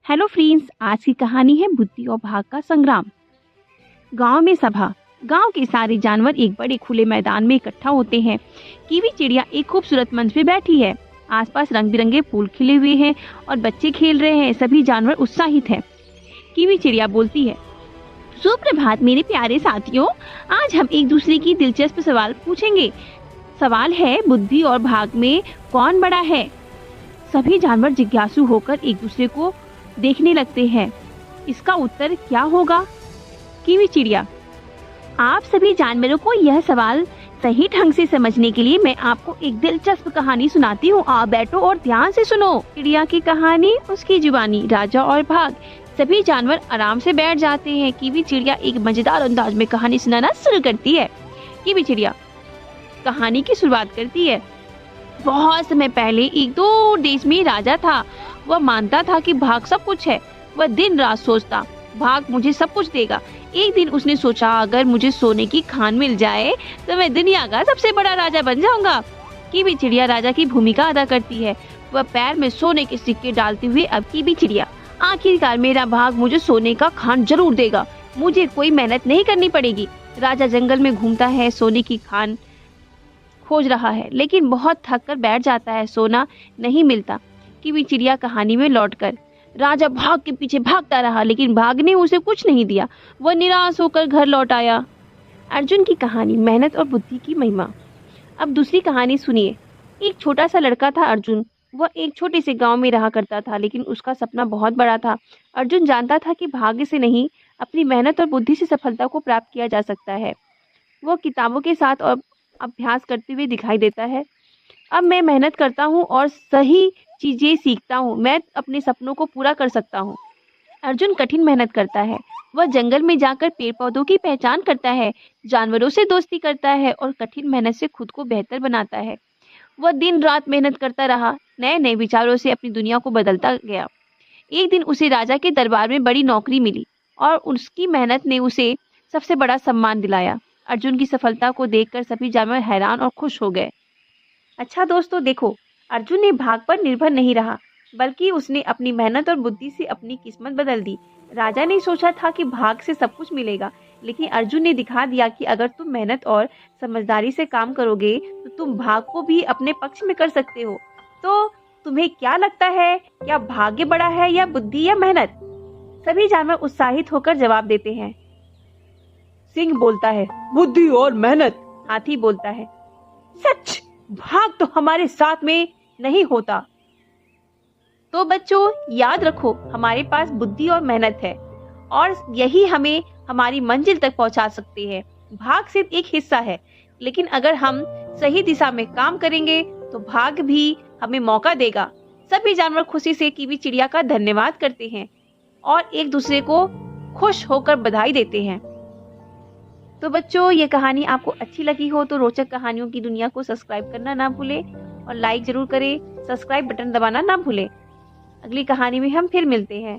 Hello friends, आज की कहानी है बुद्धि और भाग का संग्राम। गांव में सभा। गांव के सारे जानवर एक बड़े खुले मैदान में इकट्ठा होते हैं। कीवी चिड़िया एक खूबसूरत मंच पे बैठी है। आसपास रंग बिरंगे फूल खिले हुए हैं और बच्चे खेल रहे हैं। सभी जानवर उत्साहित हैं। कीवी चिड़िया बोलती है, सुप्रभात मेरे प्यारे साथियों। आज हम एक दूसरे की दिलचस्प सवाल पूछेंगे। सवाल है, बुद्धि और भाग में कौन बड़ा है? सभी जानवर जिज्ञासु होकर एक दूसरे को देखने लगते हैं। इसका उत्तर क्या होगा? कीवी चिड़िया, आप सभी जानवरों को यह सवाल सही ढंग से समझने के लिए मैं आपको एक दिलचस्प कहानी सुनाती हूँ। आप बैठो और ध्यान से सुनो। चिड़िया की कहानी, उसकी जुबानी, राजा और भाग। सभी जानवर आराम से बैठ जाते हैं। कीवी चिड़िया एक मजेदार अंदाज में कहानी सुनाना शुरू करती है। कीवी चिड़िया कहानी की शुरुआत करती है। बहुत समय पहले एक दूर देश में राजा था। वह मानता था कि भाग सब कुछ है। वह दिन रात सोचता, भाग मुझे सब कुछ देगा। एक दिन उसने सोचा, अगर मुझे सोने की खान मिल जाए तो मैं दुनिया का सबसे बड़ा राजा बन जाऊंगा। कीवी चिड़िया राजा की भूमिका अदा करती है। वह पैर में सोने के सिक्के डालते हुए, अब कीवी चिड़िया, आखिरकार मेरा भाग मुझे सोने का खान जरूर देगा। मुझे कोई मेहनत नहीं करनी पड़ेगी। राजा जंगल में घूमता है, सोने की खान खोज रहा है, लेकिन बहुत थक कर बैठ जाता है। सोना नहीं मिलता। कीवी चिड़िया कहानी में लौटकर, राजा भाग के पीछे भागता रहा, लेकिन भाग ने उसे कुछ नहीं दिया। वह निराश होकर घर लौट आया। अर्जुन की कहानी, मेहनत और बुद्धि की महिमा। अब दूसरी कहानी सुनिए। एक छोटा सा लड़का था अर्जुन। वह एक छोटे से गांव में रहा करता था, लेकिन उसका सपना बहुत बड़ा था। अर्जुन जानता था कि भाग्य से नहीं, अपनी मेहनत और बुद्धि से सफलता को प्राप्त किया जा सकता है। वह किताबों के साथ और अभ्यास करते हुए दिखाई देता है। अब मैं मेहनत करता हूँ और सही चीजें सीखता हूँ, मैं अपने सपनों को पूरा कर सकता हूँ। अर्जुन कठिन मेहनत करता है। वह जंगल में जाकर पेड़ पौधों की पहचान करता है, जानवरों से दोस्ती करता है और कठिन मेहनत से खुद को बेहतर बनाता है। वह दिन रात मेहनत करता रहा, नए नए विचारों से अपनी दुनिया को बदलता गया। एक दिन उसे राजा के दरबार में बड़ी नौकरी मिली और उसकी मेहनत ने उसे सबसे बड़ा सम्मान दिलाया। अर्जुन की सफलता को देखकर सभी जानवर हैरान और खुश हो गए। अच्छा दोस्तों, देखो, अर्जुन ने भाग पर निर्भर नहीं रहा, बल्कि उसने अपनी मेहनत और बुद्धि से अपनी किस्मत बदल दी। राजा ने सोचा था कि भाग से सब कुछ मिलेगा, लेकिन अर्जुन ने दिखा दिया कि अगर तुम मेहनत और समझदारी से काम करोगे तो तुम भाग को भी अपने पक्ष में कर सकते हो। तो तुम्हें क्या लगता है, क्या भाग्य बड़ा है या बुद्धि या मेहनत? सभी जानवर उत्साहित होकर जवाब देते हैं। सिंह बोलता है, बुद्धि और मेहनत। हाथी बोलता है, सच, भाग तो हमारे साथ में नहीं होता। तो बच्चों, याद रखो, हमारे पास बुद्धि और मेहनत है और यही हमें हमारी मंजिल तक पहुंचा सकते हैं। भाग सिर्फ एक हिस्सा है, लेकिन अगर हम सही दिशा में काम करेंगे तो भाग भी हमें मौका देगा। सभी जानवर खुशी से कीवी चिड़िया का धन्यवाद करते हैं और एक दूसरे को खुश होकर बधाई देते हैं। तो बच्चों, ये कहानी आपको अच्छी लगी हो तो रोचक कहानियों की दुनिया को सब्सक्राइब करना ना भूलें और लाइक जरूर करें। सब्सक्राइब बटन दबाना ना भूलें। अगली कहानी में हम फिर मिलते हैं।